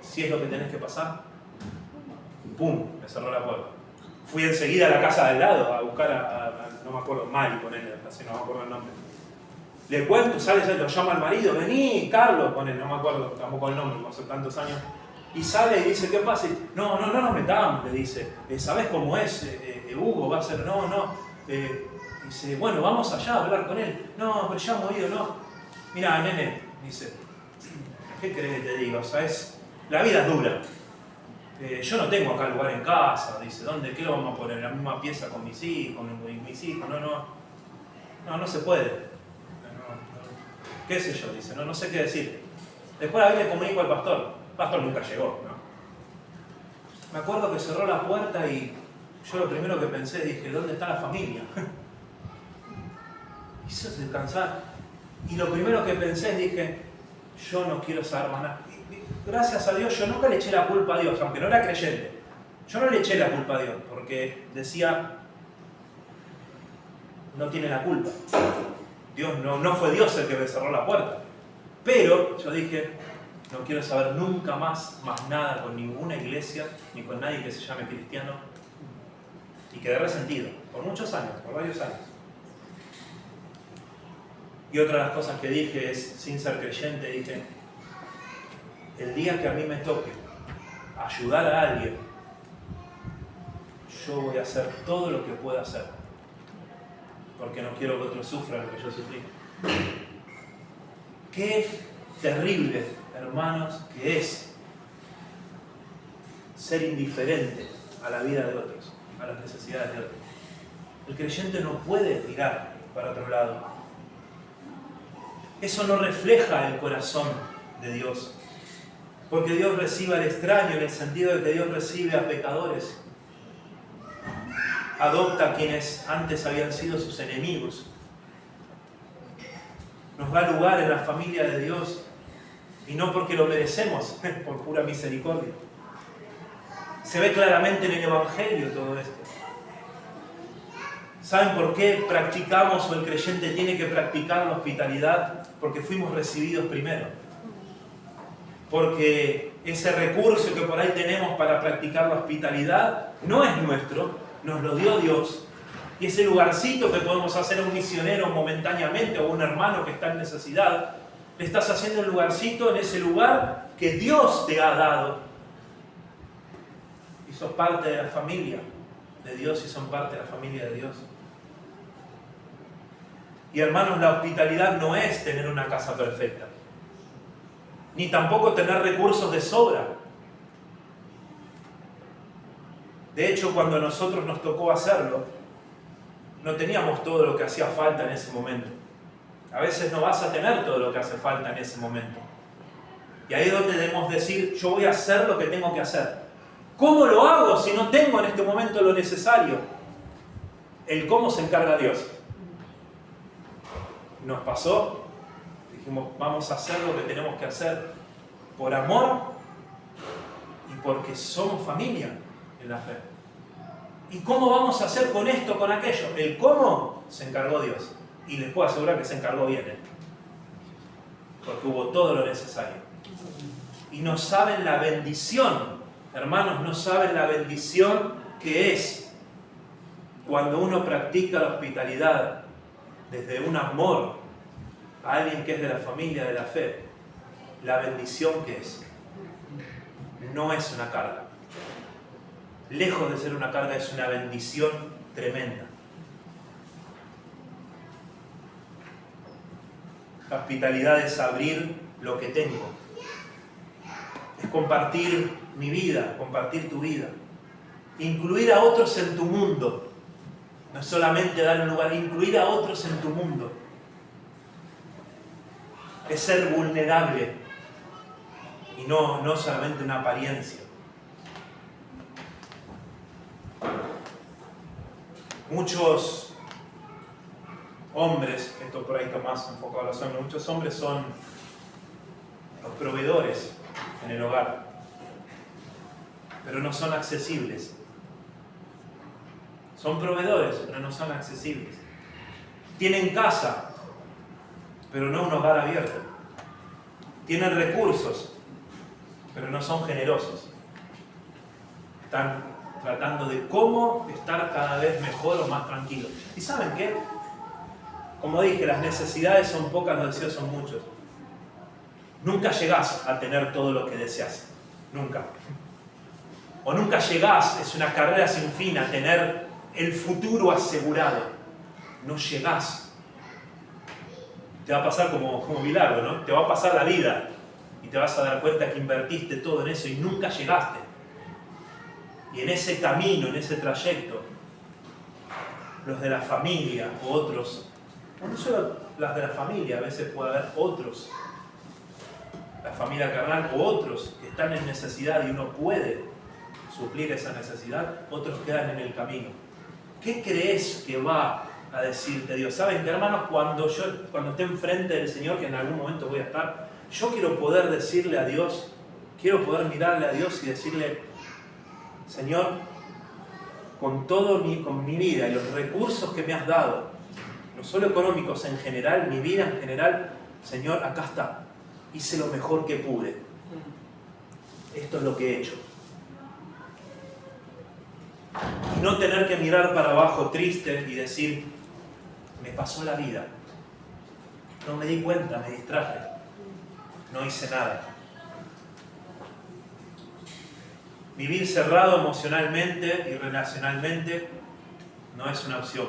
si es lo que tenés que pasar. Y pum, me cerró la puerta. Fui enseguida a la casa del lado a buscar no me acuerdo, Mari, ponele, así no me acuerdo el nombre. Le cuento, lo llama al marido, vení, Carlos, ponele, no me acuerdo tampoco el nombre, hace tantos años. Y sale y dice, ¿qué pasa? No nos metamos, le dice. ¿Sabés cómo es? Hugo va a ser, dice, bueno, vamos allá a hablar con él. No, pero ya hemos ido, no. Mirá, nene, dice, ¿qué querés que te diga? O sea, la vida es dura. Yo no tengo acá lugar en casa, dice, ¿qué lo vamos a poner? ¿En la misma pieza con mis hijos? No se puede. ¿Qué sé yo? Dice, no sé qué decir. Después a ver le comunico al pastor. El pastor nunca llegó, ¿no? Me acuerdo que cerró la puerta y yo lo primero que pensé, dije, ¿dónde está la familia? Y eso es descansar. Y lo primero que pensé, dije, yo no quiero saber más nada. Gracias a Dios, yo nunca le eché la culpa a Dios, aunque no era creyente. Yo no le eché la culpa a Dios, porque decía, no tiene la culpa. Dios no fue Dios el que me cerró la puerta. Pero yo dije, no quiero saber nunca más nada con ninguna iglesia, ni con nadie que se llame cristiano. Y quedé resentido, por muchos años, por varios años. Y otra de las cosas que dije es, sin ser creyente, dije, el día que a mí me toque ayudar a alguien, yo voy a hacer todo lo que pueda hacer, porque no quiero que otros sufran lo que yo sufrí. Qué terrible, hermanos, que es ser indiferente a la vida de otros, a las necesidades de otros. El creyente no puede mirar para otro lado. Eso no refleja el corazón de Dios. Porque Dios recibe al extraño en el sentido de que Dios recibe a pecadores. Adopta a quienes antes habían sido sus enemigos. Nos da lugar en la familia de Dios. Y no porque lo merecemos, por pura misericordia. Se ve claramente en el Evangelio todo esto. ¿Saben por qué practicamos o el creyente tiene que practicar la hospitalidad? Porque fuimos recibidos primero. Porque ese recurso que por ahí tenemos para practicar la hospitalidad no es nuestro, nos lo dio Dios. Y ese lugarcito que podemos hacer a un misionero momentáneamente o a un hermano que está en necesidad, le estás haciendo un lugarcito en ese lugar que Dios te ha dado. Y sos parte de la familia de Dios y son parte de la familia de Dios. Y hermanos, la hospitalidad no es tener una casa perfecta, ni tampoco tener recursos de sobra. De hecho, cuando a nosotros nos tocó hacerlo, no teníamos todo lo que hacía falta en ese momento. A veces no vas a tener todo lo que hace falta en ese momento. Y ahí es donde debemos decir, yo voy a hacer lo que tengo que hacer. ¿Cómo lo hago si no tengo en este momento lo necesario? El cómo se encarga Dios. Nos pasó, dijimos, vamos a hacer lo que tenemos que hacer por amor y porque somos familia en la fe. ¿Y cómo vamos a hacer con esto, con aquello? El cómo se encargó Dios. Y les puedo asegurar que se encargó bien, porque hubo todo lo necesario. Y no saben la bendición, hermanos, no saben la bendición que es cuando uno practica la hospitalidad desde un amor a alguien que es de la familia de la fe. La bendición que es. No es una carga. Lejos de ser una carga, es una bendición tremenda. La hospitalidad es abrir lo que tengo. Es compartir mi vida, compartir tu vida. Incluir a otros en tu mundo. No solamente dar un lugar, incluir a otros en tu mundo. Es ser vulnerable y no solamente una apariencia. Muchos hombres, esto por ahí está más enfocado a los hombres, muchos hombres son los proveedores en el hogar, pero no son accesibles. Son proveedores, pero no son accesibles. Tienen casa, pero no un hogar abierto. Tienen recursos, pero no son generosos. Están tratando de cómo estar cada vez mejor o más tranquilos. ¿Y saben qué? Como dije, las necesidades son pocas, los deseos son muchos. Nunca llegás a tener todo lo que deseas. Nunca. O nunca llegás, es una carrera sin fin, a tener el futuro asegurado. No llegás. Te va a pasar como milagro, ¿no? Te va a pasar la vida y te vas a dar cuenta que invertiste todo en eso y nunca llegaste. Y en ese camino, en ese trayecto, los de la familia o otros, no solo las de la familia, a veces puede haber otros, la familia carnal o otros que están en necesidad y uno puede suplir esa necesidad, otros quedan en el camino. ¿Qué crees que va a decirte Dios? ¿Saben que, hermanos, cuando esté enfrente del Señor, que en algún momento voy a estar, yo quiero poder decirle a Dios, quiero poder mirarle a Dios y decirle: Señor, con mi vida y los recursos que me has dado, no solo económicos en general, mi vida en general, Señor, acá está. Hice lo mejor que pude. Esto es lo que he hecho. Y no tener que mirar para abajo triste y decir, me pasó la vida. No me di cuenta, me distraje. No hice nada. Vivir cerrado emocionalmente y relacionalmente no es una opción.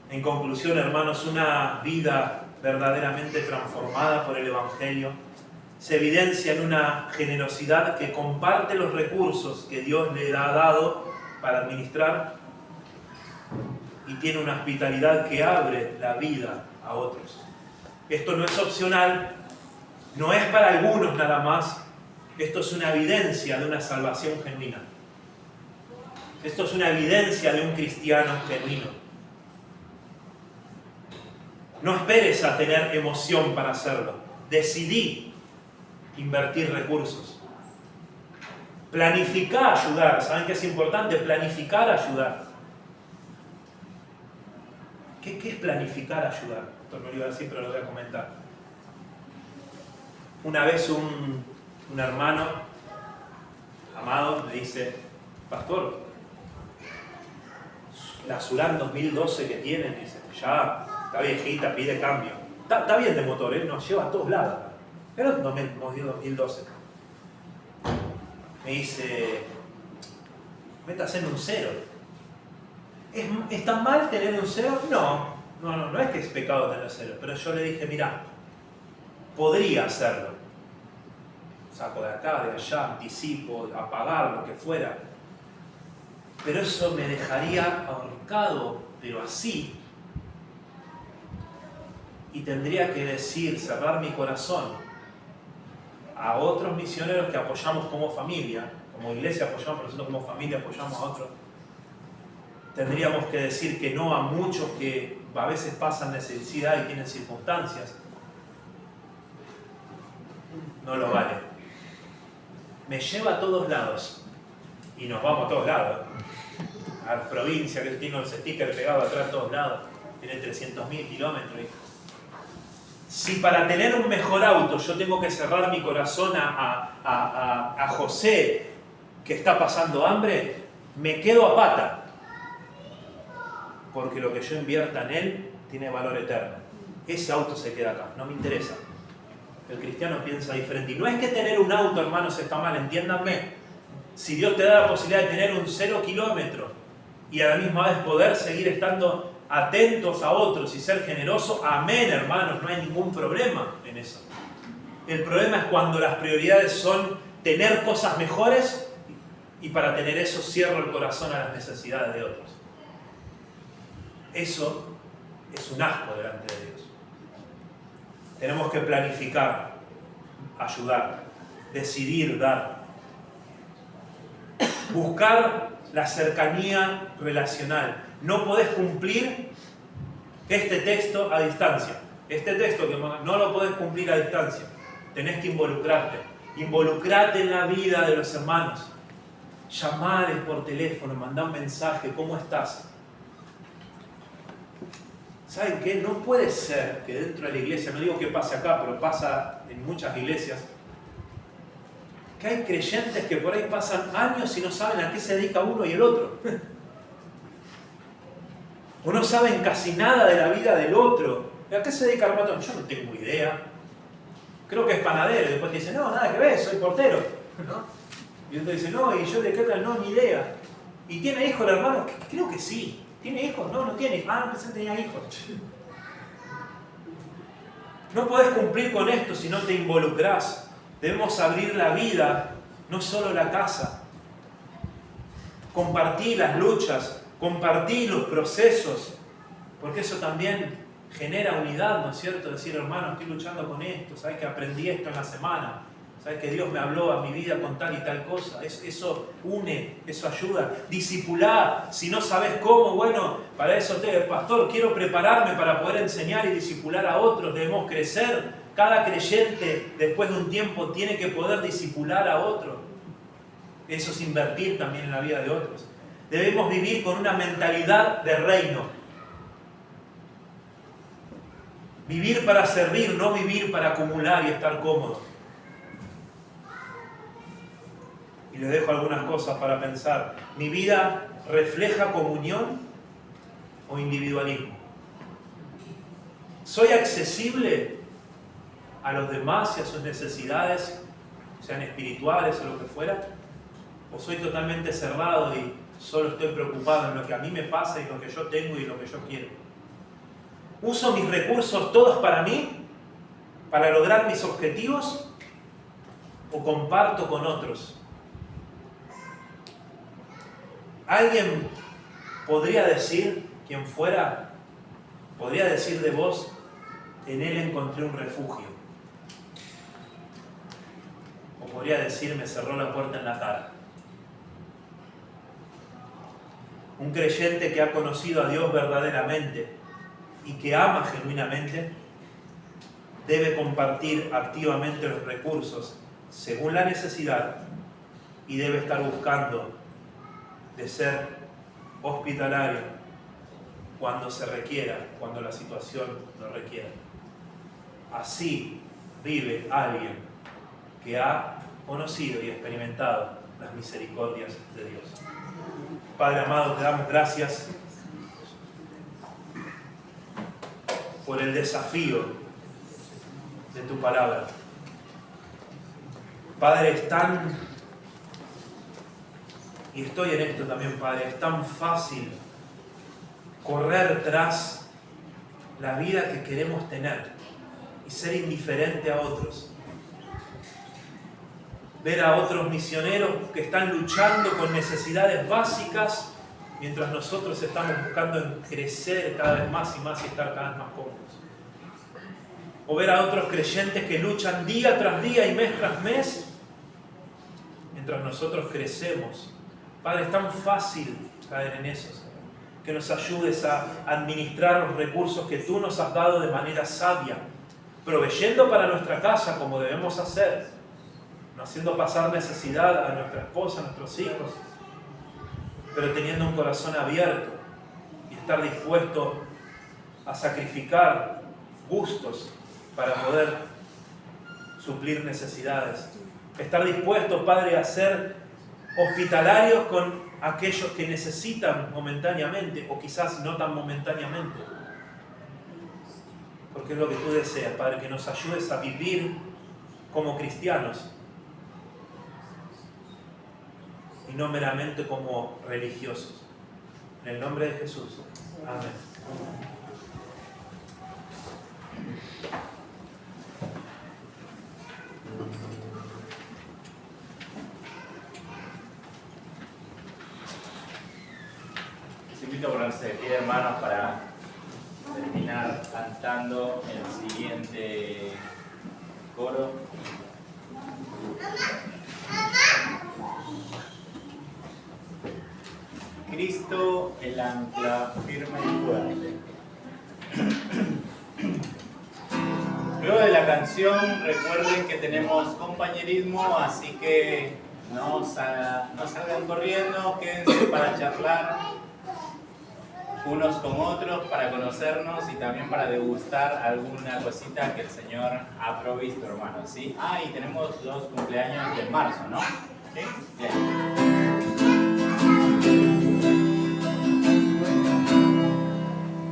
En conclusión, hermanos, una vida verdaderamente transformada por el Evangelio se evidencia en una generosidad que comparte los recursos que Dios le ha dado para administrar y tiene una hospitalidad que abre la vida a otros. Esto no es opcional, no es para algunos nada más, esto es una evidencia de una salvación genuina. Esto es una evidencia de un cristiano genuino. No esperes a tener emoción para hacerlo. Decidí invertir recursos. Planificar ayudar. ¿Saben qué es importante? Planificar ayudar. ¿Qué es planificar ayudar? Esto no lo iba a decir, pero lo voy a comentar. Una vez un hermano amado me dice, pastor, la Surán 2012 que tiene, dice, ya está viejita, pide cambio. Está bien de motor, nos lleva a todos lados. Pero no me dio 2012. Me dice, métase en un cero. ¿Está mal tener un cero? No es que es pecado tener cero. Pero yo le dije, mirá, podría hacerlo. Saco de acá, de allá, anticipo, apagar, lo que fuera. Pero eso me dejaría ahorcado, pero así. Y tendría que decir, cerrar mi corazón a otros misioneros que apoyamos como familia, como iglesia apoyamos, pero nosotros como familia apoyamos a otros. Tendríamos que decir que no a muchos que a veces pasan necesidad y tienen circunstancias. No lo vale. Me lleva a todos lados. Y nos vamos a todos lados. A la provincia que tiene los stickers pegados atrás a todos lados. Tiene 300.000 kilómetros. Si para tener un mejor auto yo tengo que cerrar mi corazón a José que está pasando hambre, me quedo a pata. Porque lo que yo invierta en él tiene valor eterno. Ese auto se queda acá, no me interesa. El cristiano piensa diferente. Y no es que tener un auto, hermanos, está mal, entiéndanme. Si Dios te da la posibilidad de tener un 0 kilómetro y a la misma vez poder seguir estando atentos a otros y ser generoso, amén, hermanos, no hay ningún problema en eso. El problema es cuando las prioridades son tener cosas mejores y para tener eso cierro el corazón a las necesidades de otros. Eso es un asco delante de Dios. Tenemos que planificar, ayudar, decidir, dar. Buscar la cercanía relacional. No podés cumplir este texto a distancia. Este texto que no lo podés cumplir a distancia. Tenés que involucrarte. Involucrate en la vida de los hermanos. Llamales por teléfono, mandá un mensaje, ¿cómo estás? ¿Saben qué? No puede ser que dentro de la iglesia, no digo que pase acá, pero pasa en muchas iglesias, que hay creyentes que por ahí pasan años y no saben a qué se dedica uno y el otro. O no saben casi nada de la vida del otro. ¿A qué se dedica el hermano? Yo no tengo idea. Creo que es panadero. Y después te dice, no, nada que ver, soy portero. ¿No? Y entonces dice, no, y yo de qué tal, no, ni idea. ¿Y tiene hijos el hermano? Creo que sí. ¿Tiene hijos? No, no tiene. Ah, pensé que tenía hijos. No podés cumplir con esto si no te involucrás. Debemos abrir la vida, no solo la casa. Compartir las luchas, compartir los procesos, porque eso también genera unidad, ¿no es cierto? Decir, hermano, estoy luchando con esto, ¿sabes que aprendí esto en la semana? ¿Sabes que Dios me habló a mi vida con tal y tal cosa? Eso une, eso ayuda. Discipular, si no sabes cómo, bueno, para eso pastor, quiero prepararme para poder enseñar y discipular a otros, debemos crecer. Cada creyente, después de un tiempo, tiene que poder discipular a otro. Eso es invertir también en la vida de otros. Debemos vivir con una mentalidad de reino. Vivir para servir, no vivir para acumular y estar cómodo. Y les dejo algunas cosas para pensar. ¿Mi vida refleja comunión o individualismo? ¿Soy accesible a los demás y a sus necesidades, sean espirituales o lo que fuera? ¿O soy totalmente cerrado y solo estoy preocupado en lo que a mí me pasa y lo que yo tengo y lo que yo quiero? ¿Uso mis recursos todos para mí, para lograr mis objetivos, o comparto con otros? ¿Alguien podría decir, quien fuera, podría decir de vos, en él encontré un refugio? O podría decir, me cerró la puerta en la cara. Un creyente que ha conocido a Dios verdaderamente y que ama genuinamente, debe compartir activamente los recursos según la necesidad y debe estar buscando de ser hospitalario cuando se requiera, cuando la situación lo requiera. Así vive alguien que ha conocido y experimentado las misericordias de Dios. Padre amado, te damos gracias por el desafío de tu palabra. Padre, es tan, y estoy en esto también, Padre, es tan fácil correr tras la vida que queremos tener y ser indiferente a otros. Ver a otros misioneros que están luchando con necesidades básicas mientras nosotros estamos buscando crecer cada vez más y más y estar cada vez más cómodos. O ver a otros creyentes que luchan día tras día y mes tras mes mientras nosotros crecemos. Padre, es tan fácil caer en eso, Señor. Que nos ayudes a administrar los recursos que tú nos has dado de manera sabia, proveyendo para nuestra casa como debemos hacer, no haciendo pasar necesidad a nuestra esposa, a nuestros hijos, pero teniendo un corazón abierto y estar dispuesto a sacrificar gustos para poder suplir necesidades. Estar dispuestos, Padre, a ser hospitalarios con aquellos que necesitan momentáneamente o quizás no tan momentáneamente. Porque es lo que tú deseas, Padre, que nos ayudes a vivir como cristianos y no meramente como religiosos. En el nombre de Jesús. Amén. Les invito a ponerse de pie, hermanos, para terminar cantando el siguiente coro. Cristo, el ancla firme y fuerte. Luego de la canción, recuerden que tenemos compañerismo, así que no salgan corriendo, quédense para charlar unos con otros, para conocernos y también para degustar alguna cosita que el Señor ha provisto, hermanos, ¿sí? Ah, y tenemos 2 cumpleaños de marzo, ¿no? ¿Sí? Bien.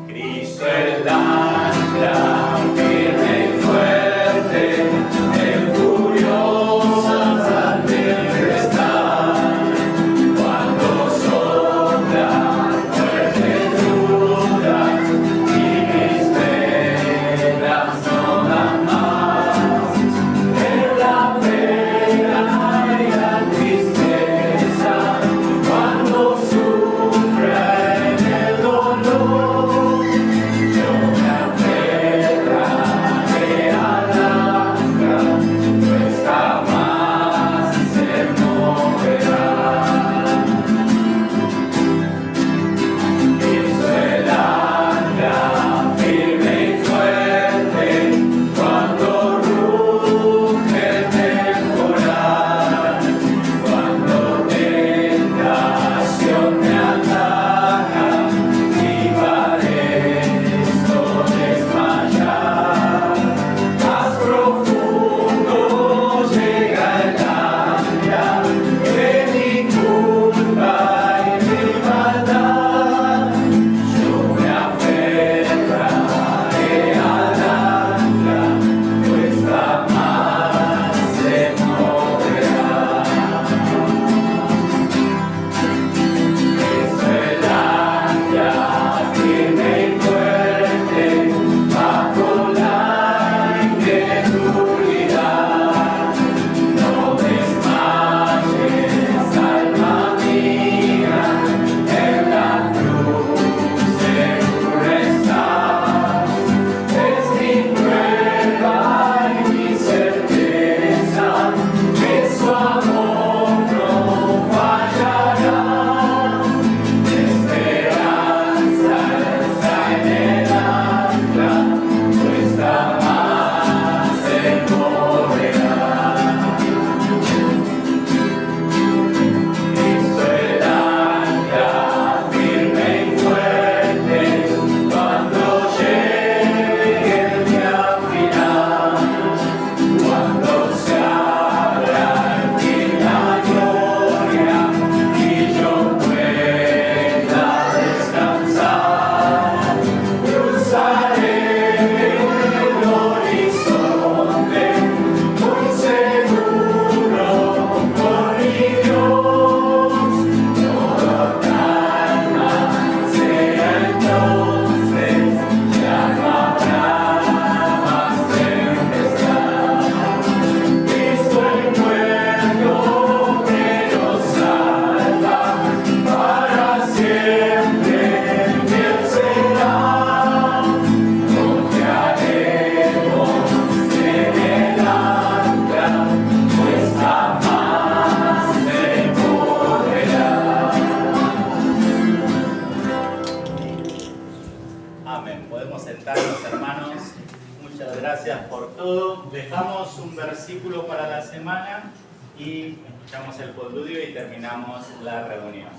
Cristo el ancla firme y fuerte, el furioso tempestad, cuando sopla fuerte lluvia y mis penas no dan más, en la pena y la tristeza. dejamos un versículo para la semana y escuchamos el coludio y terminamos la reunión.